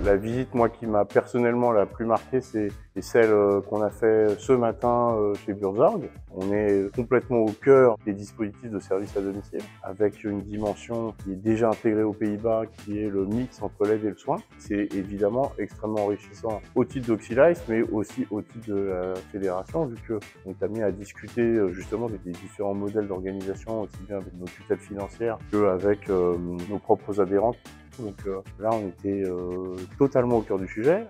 La visite, moi, qui m'a personnellement la plus marquée, c'est celle qu'on a fait ce matin chez Buurtzorg. On est complètement au cœur des dispositifs de service à domicile, avec une dimension qui est déjà intégrée aux Pays-Bas, qui est le mix entre l'aide et le soin. C'est évidemment extrêmement enrichissant au titre d'Oxilize, mais aussi au titre de la fédération, vu qu'on est amené à discuter justement des différents modèles d'organisation, aussi bien avec nos tutelles financières qu'avec nos propres adhérents. Donc là, on était totalement au cœur du sujet.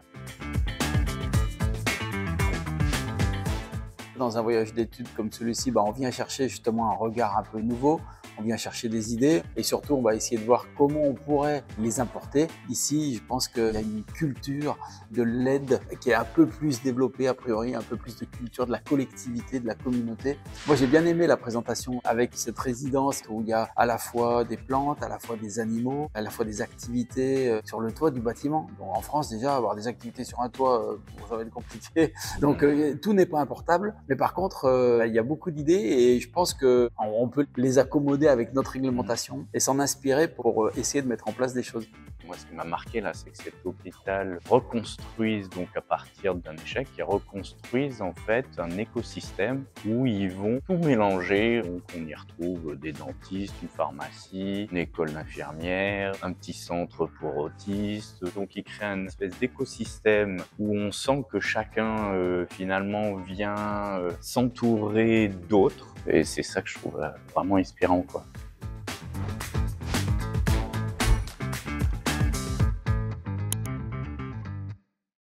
Dans un voyage d'études comme celui-ci, on vient chercher justement un regard un peu nouveau, on vient chercher des idées et surtout on va essayer de voir comment on pourrait les importer. Ici, je pense qu'il y a une culture de l'aide qui est un peu plus développée a priori, un peu plus de culture de la collectivité, de la communauté. Moi, j'ai bien aimé la présentation avec cette résidence où il y a à la fois des plantes, à la fois des animaux, à la fois des activités sur le toit du bâtiment. Donc, en France, déjà, avoir des activités sur un toit, ça va être compliqué. Donc, tout n'est pas importable. Mais par contre, il y a beaucoup d'idées et je pense qu'on peut les accommoder avec notre réglementation et s'en inspirer pour essayer de mettre en place des choses. Moi, ce qui m'a marqué là, c'est que cet hôpital reconstruise donc à partir d'un échec, ils reconstruisent en fait un écosystème où ils vont tout mélanger. Donc, on y retrouve des dentistes, une pharmacie, une école d'infirmières, un petit centre pour autistes. Donc, ils créent une espèce d'écosystème où on sent que chacun finalement vient s'entourer d'autres. Et c'est ça que je trouve vraiment inspirant, quoi.